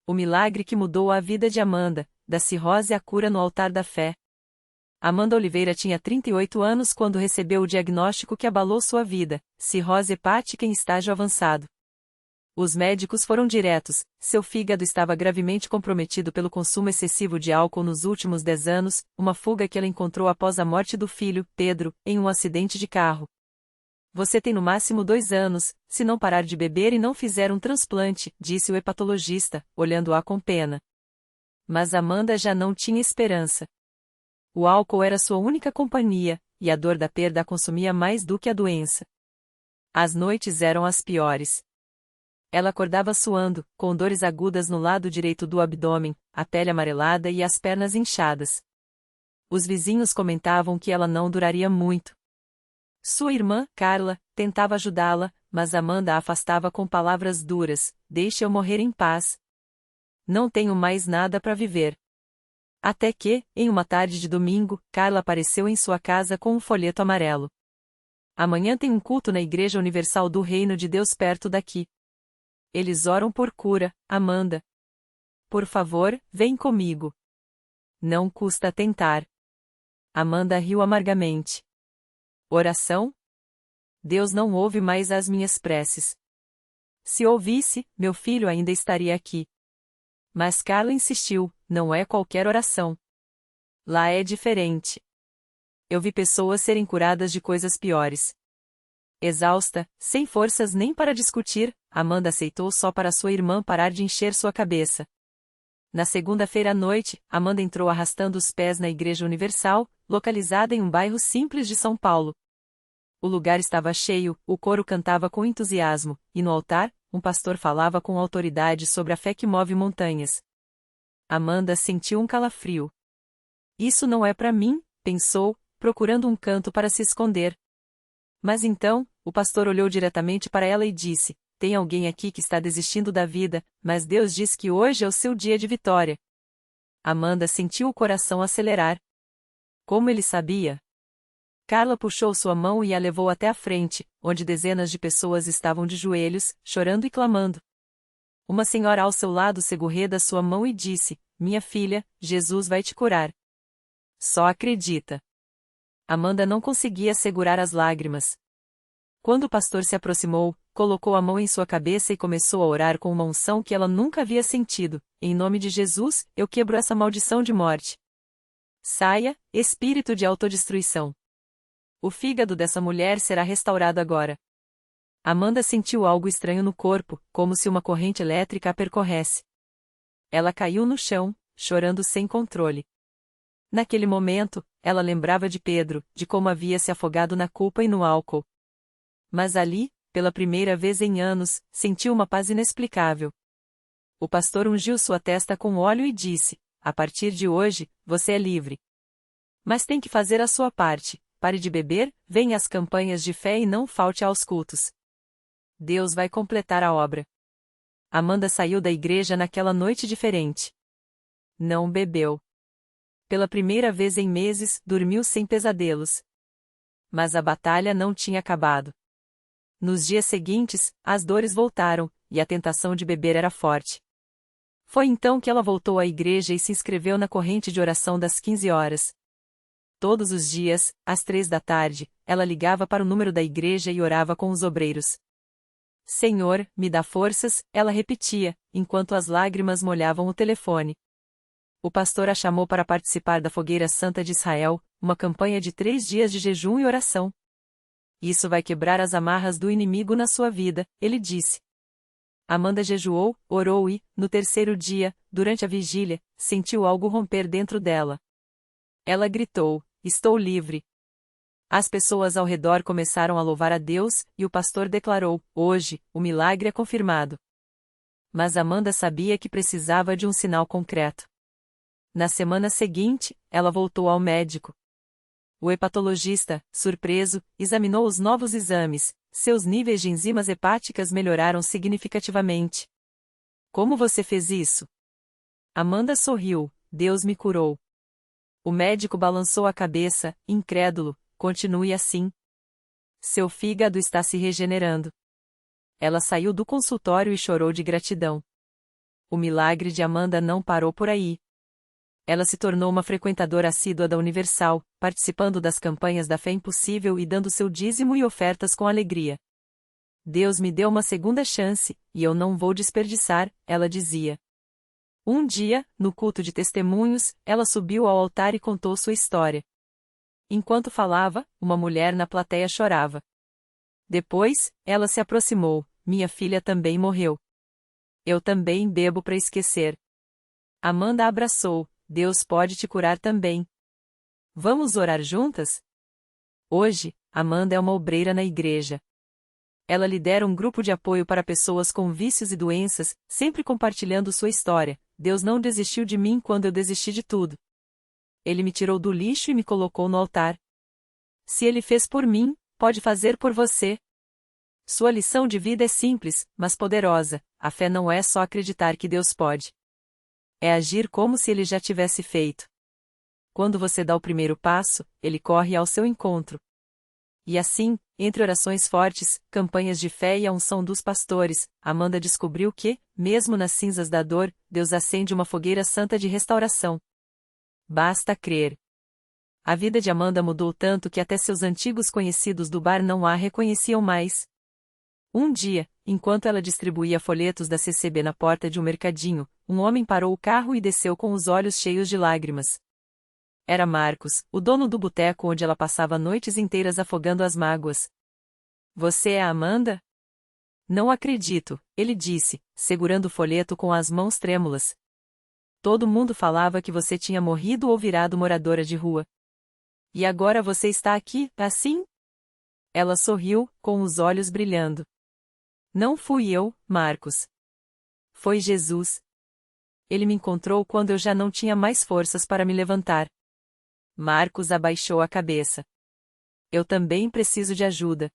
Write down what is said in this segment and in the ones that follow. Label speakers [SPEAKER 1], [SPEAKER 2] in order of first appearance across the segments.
[SPEAKER 1] O milagre que mudou a vida de Amanda, da cirrose à cura no altar da fé. Amanda Oliveira tinha 38 anos quando recebeu o diagnóstico que abalou sua vida, cirrose hepática em estágio avançado. Os médicos foram diretos: seu fígado estava gravemente comprometido pelo consumo excessivo de álcool nos últimos 10 anos, uma fuga que ela encontrou após a morte do filho, Pedro, em um acidente de carro. Você tem no máximo 2 anos, se não parar de beber e não fizer um transplante, disse o hepatologista, olhando-a com pena. Mas Amanda já não tinha esperança. O álcool era sua única companhia, e a dor da perda a consumia mais do que a doença. As noites eram as piores. Ela acordava suando, com dores agudas no lado direito do abdômen, a pele amarelada e as pernas inchadas. Os vizinhos comentavam que ela não duraria muito. Sua irmã, Carla, tentava ajudá-la, mas Amanda a afastava com palavras duras: "Deixe eu morrer em paz. Não tenho mais nada para viver." Até que, em uma tarde de domingo, Carla apareceu em sua casa com um folheto amarelo. "Amanhã tem um culto na Igreja Universal do Reino de Deus perto daqui. Eles oram por cura, Amanda. Por favor, vem comigo. Não custa tentar." Amanda riu amargamente. Oração? Deus não ouve mais as minhas preces. Se ouvisse, meu filho ainda estaria aqui. Mas Carla insistiu: não é qualquer oração. Lá é diferente. Eu vi pessoas serem curadas de coisas piores. Exausta, sem forças nem para discutir, Amanda aceitou só para sua irmã parar de encher sua cabeça. Na segunda-feira à noite, Amanda entrou arrastando os pés na Igreja Universal, localizada em um bairro simples de São Paulo. O lugar estava cheio, o coro cantava com entusiasmo, e no altar, um pastor falava com autoridade sobre a fé que move montanhas. Amanda sentiu um calafrio. Isso não é para mim, pensou, procurando um canto para se esconder. Mas então, o pastor olhou diretamente para ela e disse: "Tem alguém aqui que está desistindo da vida, mas Deus diz que hoje é o seu dia de vitória." Amanda sentiu o coração acelerar. Como ele sabia? Carla puxou sua mão e a levou até a frente, onde dezenas de pessoas estavam de joelhos, chorando e clamando. Uma senhora ao seu lado segurou da sua mão e disse: "Minha filha, Jesus vai te curar. Só acredita." Amanda não conseguia segurar as lágrimas. Quando o pastor se aproximou, colocou a mão em sua cabeça e começou a orar com uma unção que ela nunca havia sentido: "Em nome de Jesus, eu quebro essa maldição de morte. Saia, espírito de autodestruição. O fígado dessa mulher será restaurado agora." Amanda sentiu algo estranho no corpo, como se uma corrente elétrica a percorresse. Ela caiu no chão, chorando sem controle. Naquele momento, ela lembrava de Pedro, de como havia se afogado na culpa e no álcool. Mas ali, pela primeira vez em anos, sentiu uma paz inexplicável. O pastor ungiu sua testa com óleo e disse: "A partir de hoje, você é livre. Mas tem que fazer a sua parte. Pare de beber, venha às campanhas de fé e não falte aos cultos. Deus vai completar a obra." Amanda saiu da igreja naquela noite diferente. Não bebeu. Pela primeira vez em meses, dormiu sem pesadelos. Mas a batalha não tinha acabado. Nos dias seguintes, as dores voltaram, e a tentação de beber era forte. Foi então que ela voltou à igreja e se inscreveu na corrente de oração das 15 horas. Todos os dias, às 3 da tarde, ela ligava para o número da igreja e orava com os obreiros. "Senhor, me dá forças", ela repetia, enquanto as lágrimas molhavam o telefone. O pastor a chamou para participar da Fogueira Santa de Israel, uma campanha de 3 dias de jejum e oração. "Isso vai quebrar as amarras do inimigo na sua vida", ele disse. Amanda jejuou, orou e, no terceiro dia, durante a vigília, sentiu algo romper dentro dela. Ela gritou: "Estou livre." As pessoas ao redor começaram a louvar a Deus, e o pastor declarou: "Hoje, o milagre é confirmado." Mas Amanda sabia que precisava de um sinal concreto. Na semana seguinte, ela voltou ao médico. O hepatologista, surpreso, examinou os novos exames. Seus níveis de enzimas hepáticas melhoraram significativamente. "Como você fez isso?" Amanda sorriu: "Deus me curou." O médico balançou a cabeça, incrédulo: "Continue assim. Seu fígado está se regenerando." Ela saiu do consultório e chorou de gratidão. O milagre de Amanda não parou por aí. Ela se tornou uma frequentadora assídua da Universal, participando das campanhas da Fé Impossível e dando seu dízimo e ofertas com alegria. Deus me deu uma segunda chance, e eu não vou desperdiçar, ela dizia. Um dia, no culto de testemunhos, ela subiu ao altar e contou sua história. Enquanto falava, uma mulher na plateia chorava. Depois, ela se aproximou. Minha filha também morreu. Eu também bebo para esquecer. Amanda abraçou. Deus pode te curar também. Vamos orar juntas? Hoje, Amanda é uma obreira na igreja. Ela lidera um grupo de apoio para pessoas com vícios e doenças, sempre compartilhando sua história. Deus não desistiu de mim quando eu desisti de tudo. Ele me tirou do lixo e me colocou no altar. Se ele fez por mim, pode fazer por você. Sua lição de vida é simples, mas poderosa. A fé não é só acreditar que Deus pode. É agir como se ele já tivesse feito. Quando você dá o primeiro passo, ele corre ao seu encontro. E assim, entre orações fortes, campanhas de fé e a unção dos pastores, Amanda descobriu que, mesmo nas cinzas da dor, Deus acende uma fogueira santa de restauração. Basta crer. A vida de Amanda mudou tanto que até seus antigos conhecidos do bar não a reconheciam mais. Um dia, enquanto ela distribuía folhetos da CCB na porta de um mercadinho, um homem parou o carro e desceu com os olhos cheios de lágrimas. Era Marcos, o dono do boteco onde ela passava noites inteiras afogando as mágoas. Você é a Amanda? Não acredito, ele disse, segurando o folheto com as mãos trêmulas. Todo mundo falava que você tinha morrido ou virado moradora de rua. E agora você está aqui, assim? Ela sorriu, com os olhos brilhando. Não fui eu, Marcos. Foi Jesus. Ele me encontrou quando eu já não tinha mais forças para me levantar. Marcos abaixou a cabeça. Eu também preciso de ajuda.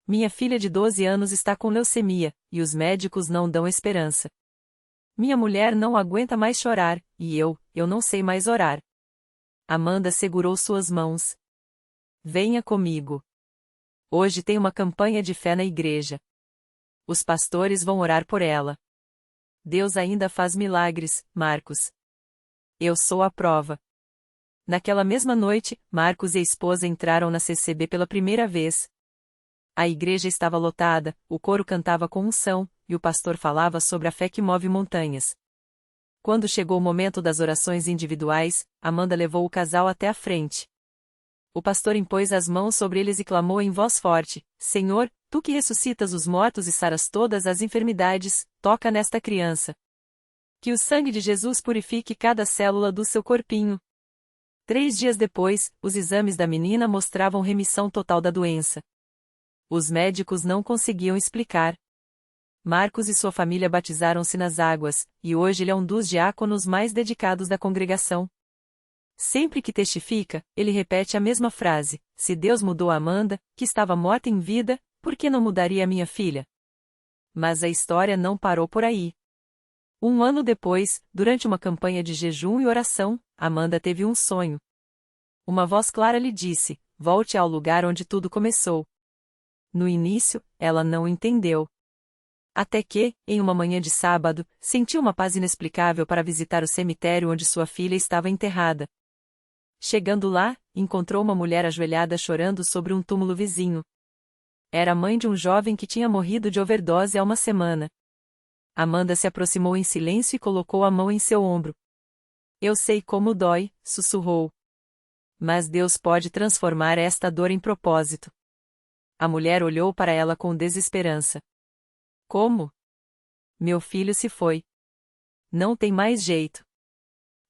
[SPEAKER 1] Minha filha de 12 anos está com leucemia, e os médicos não dão esperança. Minha mulher não aguenta mais chorar, e eu não sei mais orar. Amanda segurou suas mãos. Venha comigo. Hoje tem uma campanha de fé na igreja. Os pastores vão orar por ela. Deus ainda faz milagres, Marcos. Eu sou a prova. Naquela mesma noite, Marcos e a esposa entraram na CCB pela primeira vez. A igreja estava lotada, o coro cantava com unção, e o pastor falava sobre a fé que move montanhas. Quando chegou o momento das orações individuais, Amanda levou o casal até a frente. O pastor impôs as mãos sobre eles e clamou em voz forte: Senhor, tu que ressuscitas os mortos e saras todas as enfermidades, toca nesta criança. Que o sangue de Jesus purifique cada célula do seu corpinho. 3 dias depois, os exames da menina mostravam remissão total da doença. Os médicos não conseguiam explicar. Marcos e sua família batizaram-se nas águas, e hoje ele é um dos diáconos mais dedicados da congregação. Sempre que testifica, ele repete a mesma frase: se Deus mudou a Amanda, que estava morta em vida, por que não mudaria a minha filha? Mas a história não parou por aí. Um ano depois, durante uma campanha de jejum e oração, Amanda teve um sonho. Uma voz clara lhe disse: volte ao lugar onde tudo começou. No início, ela não entendeu. Até que, em uma manhã de sábado, sentiu uma paz inexplicável para visitar o cemitério onde sua filha estava enterrada. Chegando lá, encontrou uma mulher ajoelhada chorando sobre um túmulo vizinho. Era a mãe de um jovem que tinha morrido de overdose há uma semana. Amanda se aproximou em silêncio e colocou a mão em seu ombro. Eu sei como dói, sussurrou. Mas Deus pode transformar esta dor em propósito. A mulher olhou para ela com desesperança. Como? Meu filho se foi. Não tem mais jeito.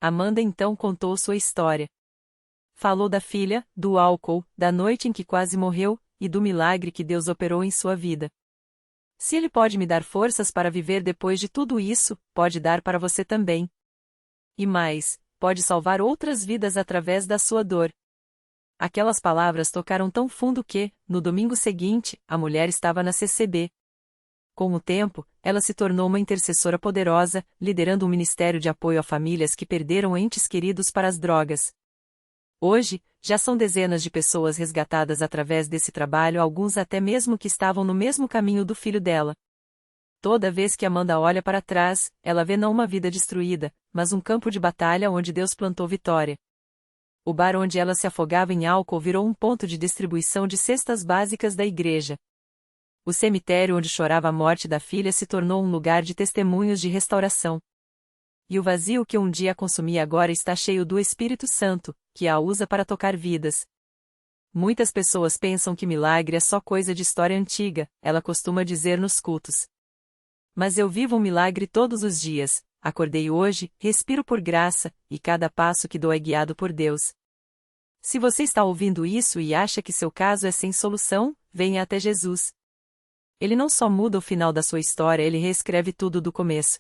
[SPEAKER 1] Amanda então contou sua história. Falou da filha, do álcool, da noite em que quase morreu, e do milagre que Deus operou em sua vida. Se Ele pode me dar forças para viver depois de tudo isso, pode dar para você também. E mais, pode salvar outras vidas através da sua dor. Aquelas palavras tocaram tão fundo que, no domingo seguinte, a mulher estava na CCB. Com o tempo, ela se tornou uma intercessora poderosa, liderando um ministério de apoio a famílias que perderam entes queridos para as drogas. Hoje, já são dezenas de pessoas resgatadas através desse trabalho, alguns até mesmo que estavam no mesmo caminho do filho dela. Toda vez que Amanda olha para trás, ela vê não uma vida destruída, mas um campo de batalha onde Deus plantou vitória. O bar onde ela se afogava em álcool virou um ponto de distribuição de cestas básicas da igreja. O cemitério onde chorava a morte da filha se tornou um lugar de testemunhos de restauração. E o vazio que um dia a consumia agora está cheio do Espírito Santo, que a usa para tocar vidas. Muitas pessoas pensam que milagre é só coisa de história antiga, ela costuma dizer nos cultos. Mas eu vivo um milagre todos os dias, acordei hoje, respiro por graça, e cada passo que dou é guiado por Deus. Se você está ouvindo isso e acha que seu caso é sem solução, venha até Jesus. Ele não só muda o final da sua história, ele reescreve tudo do começo.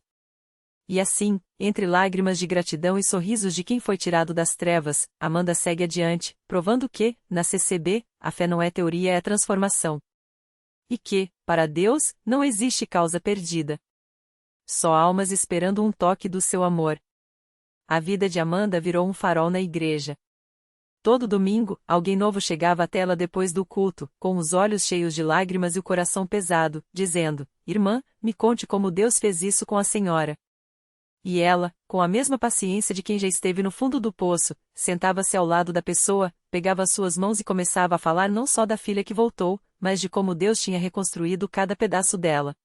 [SPEAKER 1] E assim, entre lágrimas de gratidão e sorrisos de quem foi tirado das trevas, Amanda segue adiante, provando que, na CCB, a fé não é teoria, é transformação. E que, para Deus, não existe causa perdida. Só almas esperando um toque do seu amor. A vida de Amanda virou um farol na igreja. Todo domingo, alguém novo chegava até ela depois do culto, com os olhos cheios de lágrimas e o coração pesado, dizendo: "Irmã, me conte como Deus fez isso com a senhora." E ela, com a mesma paciência de quem já esteve no fundo do poço, sentava-se ao lado da pessoa, pegava suas mãos e começava a falar não só da filha que voltou, mas de como Deus tinha reconstruído cada pedaço dela.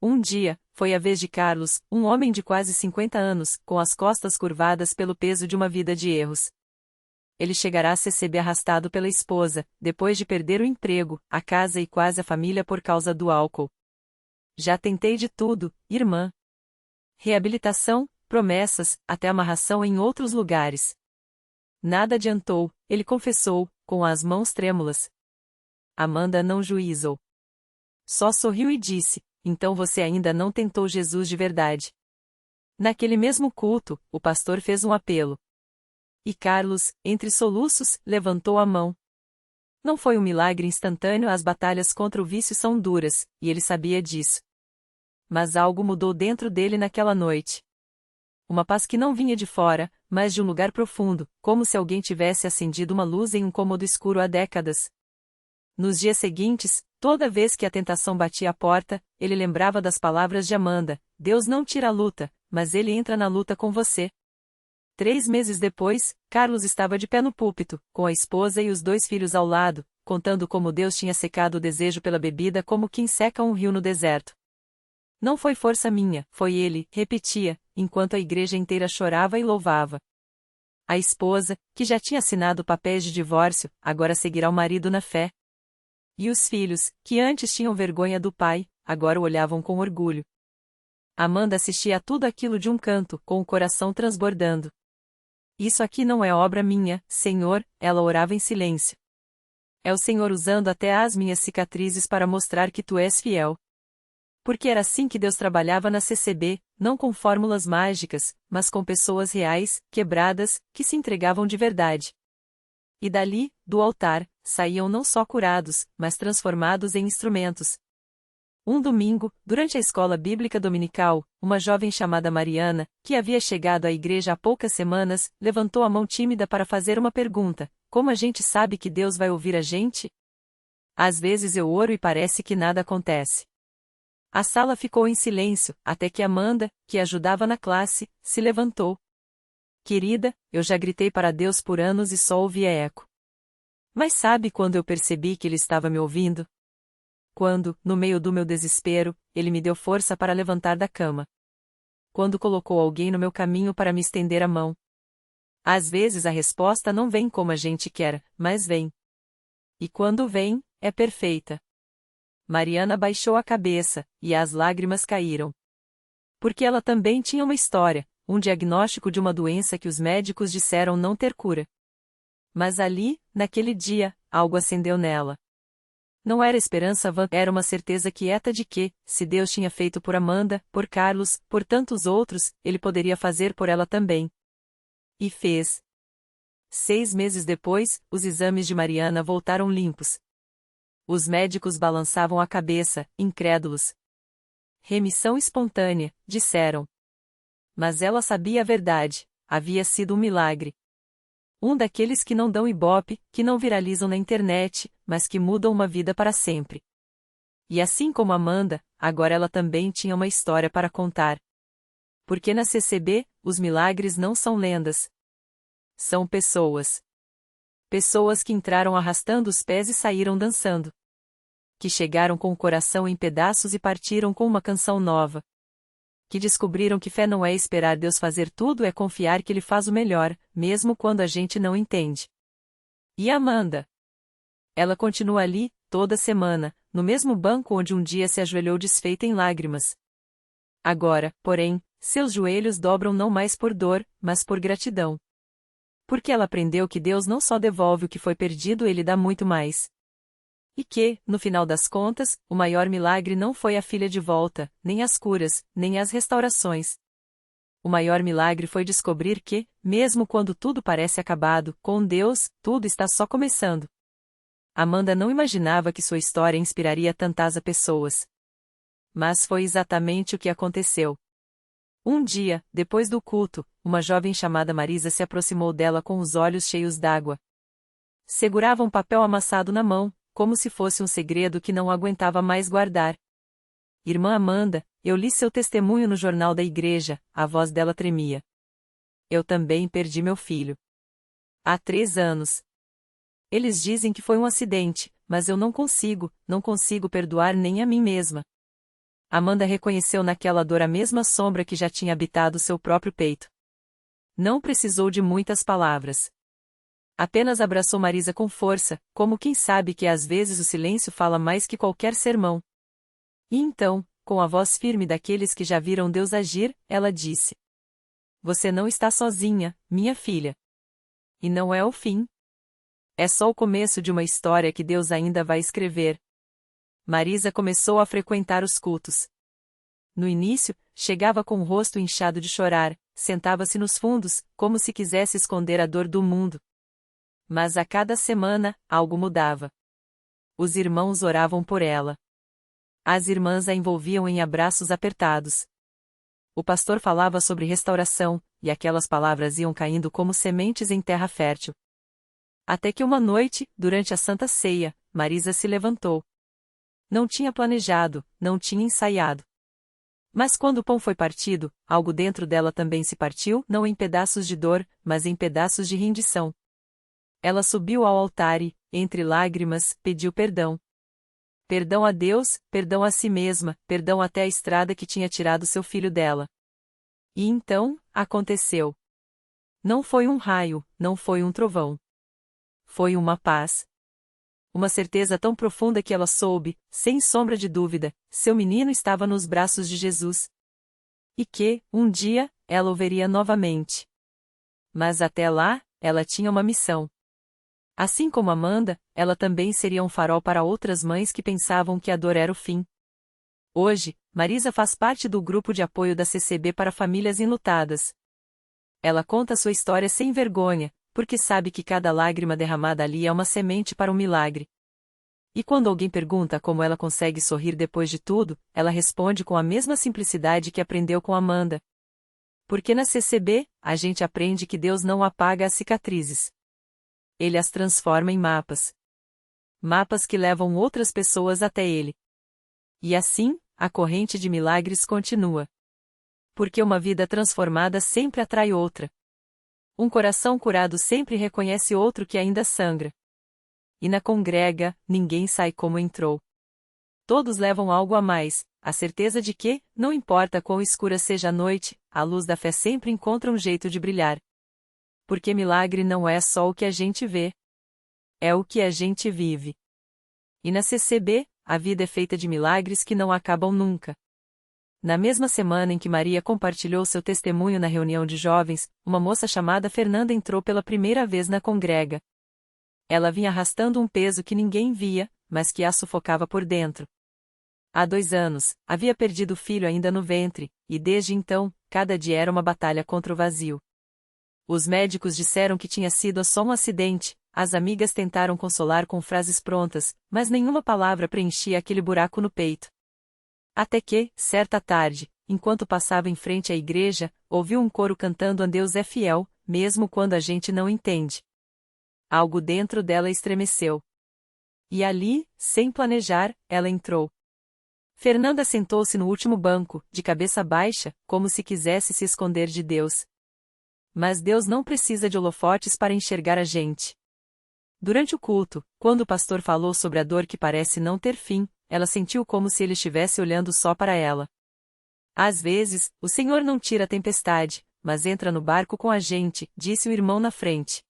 [SPEAKER 1] Um dia, foi a vez de Carlos, um homem de quase 50 anos, com as costas curvadas pelo peso de uma vida de erros. Ele chegará a CCB arrastado pela esposa, depois de perder o emprego, a casa e quase a família por causa do álcool. Já tentei de tudo, irmã. Reabilitação, promessas, até amarração em outros lugares. Nada adiantou, ele confessou, com as mãos trêmulas. Amanda não juizou. Só sorriu e disse: "Então você ainda não tentou Jesus de verdade." Naquele mesmo culto, o pastor fez um apelo. E Carlos, entre soluços, levantou a mão. Não foi um milagre instantâneo, as batalhas contra o vício são duras, e ele sabia disso. Mas algo mudou dentro dele naquela noite. Uma paz que não vinha de fora, mas de um lugar profundo, como se alguém tivesse acendido uma luz em um cômodo escuro há décadas. Nos dias seguintes, toda vez que a tentação batia à porta, ele lembrava das palavras de Amanda: "Deus não tira a luta, mas ele entra na luta com você." 3 meses depois, Carlos estava de pé no púlpito, com a esposa e os 2 filhos ao lado, contando como Deus tinha secado o desejo pela bebida como quem seca um rio no deserto. "Não foi força minha, foi ele", repetia, enquanto a igreja inteira chorava e louvava. A esposa, que já tinha assinado papéis de divórcio, agora seguirá o marido na fé. E os filhos, que antes tinham vergonha do pai, agora o olhavam com orgulho. Amanda assistia a tudo aquilo de um canto, com o coração transbordando. "Isso aqui não é obra minha, Senhor", ela orava em silêncio. "É o Senhor usando até as minhas cicatrizes para mostrar que tu és fiel." Porque era assim que Deus trabalhava na CCB, não com fórmulas mágicas, mas com pessoas reais, quebradas, que se entregavam de verdade. E dali, do altar, saíam não só curados, mas transformados em instrumentos. Um domingo, durante a escola bíblica dominical, uma jovem chamada Mariana, que havia chegado à igreja há poucas semanas, levantou a mão tímida para fazer uma pergunta: "Como a gente sabe que Deus vai ouvir a gente? Às vezes eu oro e parece que nada acontece." A sala ficou em silêncio, até que Amanda, que ajudava na classe, se levantou. "Querida, eu já gritei para Deus por anos e só ouvia eco. Mas sabe quando eu percebi que Ele estava me ouvindo? Quando, no meio do meu desespero, Ele me deu força para levantar da cama. Quando colocou alguém no meu caminho para me estender a mão. Às vezes a resposta não vem como a gente quer, mas vem. E quando vem, é perfeita." Mariana baixou a cabeça, e as lágrimas caíram. Porque ela também tinha uma história, um diagnóstico de uma doença que os médicos disseram não ter cura. Mas ali, naquele dia, algo acendeu nela. Não era esperança vã, era uma certeza quieta de que, se Deus tinha feito por Amanda, por Carlos, por tantos outros, Ele poderia fazer por ela também. E fez. 6 meses depois, os exames de Mariana voltaram limpos. Os médicos balançavam a cabeça, incrédulos. "Remissão espontânea", disseram. Mas ela sabia a verdade, havia sido um milagre. Um daqueles que não dão ibope, que não viralizam na internet, mas que mudam uma vida para sempre. E assim como Amanda, agora ela também tinha uma história para contar. Porque na CCB, os milagres não são lendas. São pessoas. Pessoas que entraram arrastando os pés e saíram dançando. Que chegaram com o coração em pedaços e partiram com uma canção nova. Que descobriram que fé não é esperar Deus fazer tudo, é confiar que Ele faz o melhor, mesmo quando a gente não entende. E Amanda? Ela continua ali, toda semana, no mesmo banco onde um dia se ajoelhou desfeita em lágrimas. Agora, porém, seus joelhos dobram não mais por dor, mas por gratidão. Porque ela aprendeu que Deus não só devolve o que foi perdido, Ele dá muito mais. E que, no final das contas, o maior milagre não foi a filha de volta, nem as curas, nem as restaurações. O maior milagre foi descobrir que, mesmo quando tudo parece acabado, com Deus, tudo está só começando. Amanda não imaginava que sua história inspiraria tantas pessoas. Mas foi exatamente o que aconteceu. Um dia, depois do culto, uma jovem chamada Marisa se aproximou dela com os olhos cheios d'água. Segurava um papel amassado na mão, como se fosse um segredo que não aguentava mais guardar. Irmã Amanda, eu li seu testemunho no jornal da igreja, a voz dela tremia. Eu também perdi meu filho. Há 3 anos. Eles dizem que foi um acidente, mas eu não consigo perdoar nem a mim mesma. Amanda reconheceu naquela dor a mesma sombra que já tinha habitado seu próprio peito. Não precisou de muitas palavras. Apenas abraçou Marisa com força, como quem sabe que às vezes o silêncio fala mais que qualquer sermão. E então, com a voz firme daqueles que já viram Deus agir, ela disse: Você não está sozinha, minha filha. E não é o fim. É só o começo de uma história que Deus ainda vai escrever. Marisa começou a frequentar os cultos. No início, chegava com o rosto inchado de chorar, sentava-se nos fundos, como se quisesse esconder a dor do mundo. Mas a cada semana, algo mudava. Os irmãos oravam por ela. As irmãs a envolviam em abraços apertados. O pastor falava sobre restauração, e aquelas palavras iam caindo como sementes em terra fértil. Até que uma noite, durante a Santa Ceia, Marisa se levantou. Não tinha planejado, não tinha ensaiado. Mas quando o pão foi partido, algo dentro dela também se partiu, não em pedaços de dor, mas em pedaços de rendição. Ela subiu ao altar e, entre lágrimas, pediu perdão. Perdão a Deus, perdão a si mesma, perdão até a estrada que tinha tirado seu filho dela. E então, aconteceu. Não foi um raio, não foi um trovão. Foi uma paz. Uma certeza tão profunda que ela soube, sem sombra de dúvida, seu menino estava nos braços de Jesus. E que, um dia, ela o veria novamente. Mas até lá, ela tinha uma missão. Assim como Amanda, ela também seria um farol para outras mães que pensavam que a dor era o fim. Hoje, Marisa faz parte do grupo de apoio da CCB para famílias enlutadas. Ela conta sua história sem vergonha, porque sabe que cada lágrima derramada ali é uma semente para um milagre. E quando alguém pergunta como ela consegue sorrir depois de tudo, ela responde com a mesma simplicidade que aprendeu com Amanda. Porque na CCB, a gente aprende que Deus não apaga as cicatrizes. Ele as transforma em mapas. Mapas que levam outras pessoas até ele. E assim, a corrente de milagres continua. Porque uma vida transformada sempre atrai outra. Um coração curado sempre reconhece outro que ainda sangra. E na congrega, ninguém sai como entrou. Todos levam algo a mais, a certeza de que, não importa quão escura seja a noite, a luz da fé sempre encontra um jeito de brilhar. Porque milagre não é só o que a gente vê. É o que a gente vive. E na CCB, a vida é feita de milagres que não acabam nunca. Na mesma semana em que Maria compartilhou seu testemunho na reunião de jovens, uma moça chamada Fernanda entrou pela primeira vez na congrega. Ela vinha arrastando um peso que ninguém via, mas que a sufocava por dentro. Há 2 anos, havia perdido o filho ainda no ventre, e desde então, cada dia era uma batalha contra o vazio. Os médicos disseram que tinha sido só um acidente, as amigas tentaram consolar com frases prontas, mas nenhuma palavra preenchia aquele buraco no peito. Até que, certa tarde, enquanto passava em frente à igreja, ouviu um coro cantando "A Deus é fiel", mesmo quando a gente não entende. Algo dentro dela estremeceu. E ali, sem planejar, ela entrou. Fernanda sentou-se no último banco, de cabeça baixa, como se quisesse se esconder de Deus. Mas Deus não precisa de holofotes para enxergar a gente. Durante o culto, quando o pastor falou sobre a dor que parece não ter fim, ela sentiu como se ele estivesse olhando só para ela. Às vezes, o Senhor não tira a tempestade, mas entra no barco com a gente, disse o irmão na frente.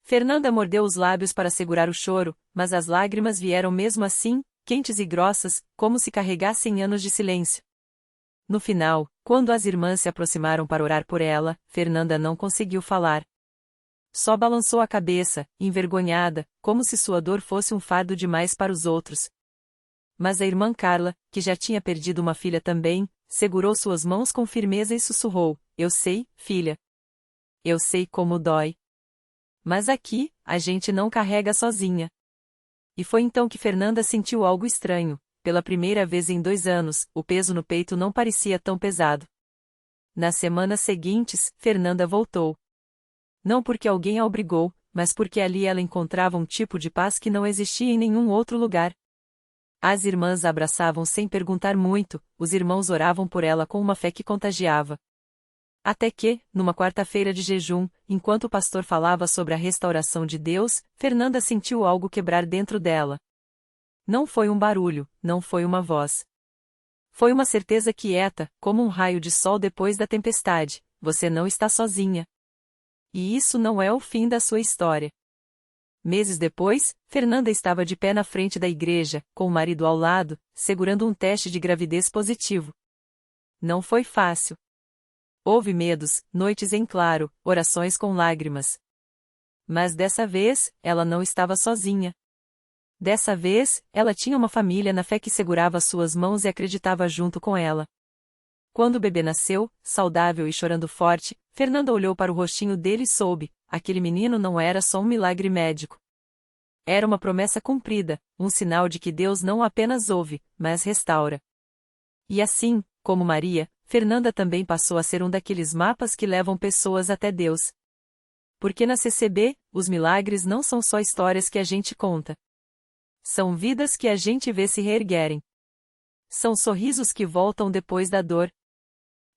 [SPEAKER 1] Fernanda mordeu os lábios para segurar o choro, mas as lágrimas vieram mesmo assim, quentes e grossas, como se carregassem anos de silêncio. No final, quando as irmãs se aproximaram para orar por ela, Fernanda não conseguiu falar. Só balançou a cabeça, envergonhada, como se sua dor fosse um fardo demais para os outros. Mas a irmã Carla, que já tinha perdido uma filha também, segurou suas mãos com firmeza e sussurrou: "Eu sei, filha. Eu sei como dói. Mas aqui, a gente não carrega sozinha." E foi então que Fernanda sentiu algo estranho. Pela primeira vez em 2 anos, o peso no peito não parecia tão pesado. Nas semanas seguintes, Fernanda voltou. Não porque alguém a obrigou, mas porque ali ela encontrava um tipo de paz que não existia em nenhum outro lugar. As irmãs a abraçavam sem perguntar muito, os irmãos oravam por ela com uma fé que contagiava. Até que, numa quarta-feira de jejum, enquanto o pastor falava sobre a restauração de Deus, Fernanda sentiu algo quebrar dentro dela. Não foi um barulho, não foi uma voz. Foi uma certeza quieta, como um raio de sol depois da tempestade: você não está sozinha. E isso não é o fim da sua história. Meses depois, Fernanda estava de pé na frente da igreja, com o marido ao lado, segurando um teste de gravidez positivo. Não foi fácil. Houve medos, noites em claro, orações com lágrimas. Mas dessa vez, ela não estava sozinha. Dessa vez, ela tinha uma família na fé que segurava suas mãos e acreditava junto com ela. Quando o bebê nasceu, saudável e chorando forte, Fernanda olhou para o rostinho dele e soube: aquele menino não era só um milagre médico. Era uma promessa cumprida, um sinal de que Deus não apenas ouve, mas restaura. E assim, como Maria, Fernanda também passou a ser um daqueles mapas que levam pessoas até Deus. Porque na CCB, os milagres não são só histórias que a gente conta. São vidas que a gente vê se reerguerem. São sorrisos que voltam depois da dor.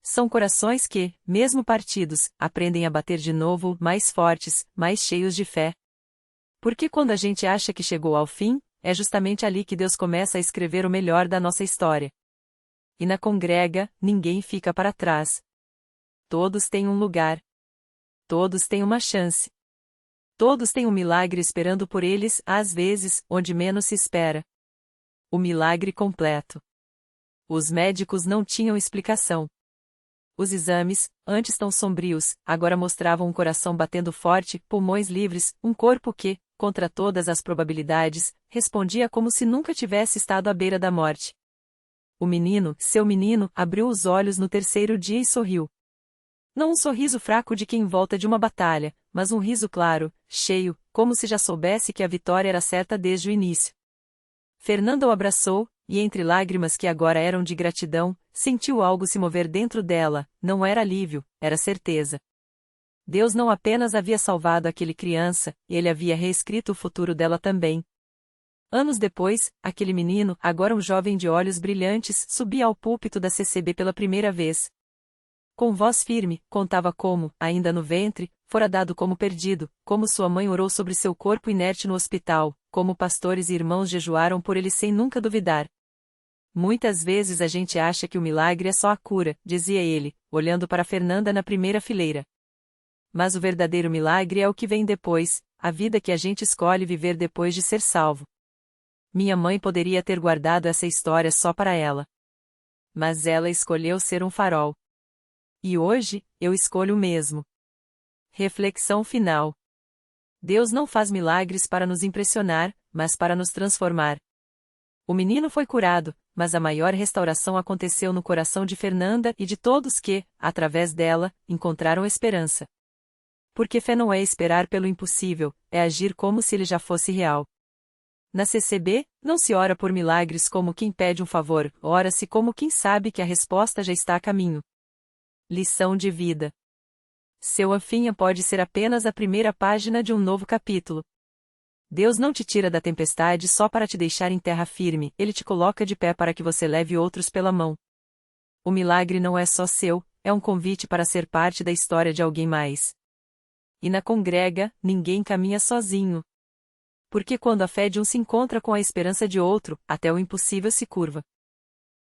[SPEAKER 1] São corações que, mesmo partidos, aprendem a bater de novo, mais fortes, mais cheios de fé. Porque quando a gente acha que chegou ao fim, é justamente ali que Deus começa a escrever o melhor da nossa história. E na congrega, ninguém fica para trás. Todos têm um lugar. Todos têm uma chance. Todos têm um milagre esperando por eles, às vezes, onde menos se espera. O milagre completo. Os médicos não tinham explicação. Os exames, antes tão sombrios, agora mostravam um coração batendo forte, pulmões livres, um corpo que, contra todas as probabilidades, respondia como se nunca tivesse estado à beira da morte. O menino, seu menino, abriu os olhos no 3º dia e sorriu. Não um sorriso fraco de quem volta de uma batalha, mas um riso claro, cheio, como se já soubesse que a vitória era certa desde o início. Fernanda o abraçou, e entre lágrimas que agora eram de gratidão, sentiu algo se mover dentro dela. Não era alívio, era certeza. Deus não apenas havia salvado aquele criança, ele havia reescrito o futuro dela também. Anos depois, aquele menino, agora um jovem de olhos brilhantes, subia ao púlpito da CCB pela primeira vez. Com voz firme, contava como, ainda no ventre, fora dado como perdido, como sua mãe orou sobre seu corpo inerte no hospital, como pastores e irmãos jejuaram por ele sem nunca duvidar. Muitas vezes a gente acha que o milagre é só a cura, dizia ele, olhando para Fernanda na primeira fileira. Mas o verdadeiro milagre é o que vem depois, a vida que a gente escolhe viver depois de ser salvo. Minha mãe poderia ter guardado essa história só para ela. Mas ela escolheu ser um farol. E hoje, eu escolho o mesmo. Reflexão final. Deus não faz milagres para nos impressionar, mas para nos transformar. O menino foi curado, mas a maior restauração aconteceu no coração de Fernanda e de todos que, através dela, encontraram esperança. Porque fé não é esperar pelo impossível, é agir como se ele já fosse real. Na CCB, não se ora por milagres como quem pede um favor, ora-se como quem sabe que a resposta já está a caminho. Lição de vida. Seu afinha pode ser apenas a primeira página de um novo capítulo. Deus não te tira da tempestade só para te deixar em terra firme, Ele te coloca de pé para que você leve outros pela mão. O milagre não é só seu, é um convite para ser parte da história de alguém mais. E na congrega, ninguém caminha sozinho. Porque quando a fé de um se encontra com a esperança de outro, até o impossível se curva.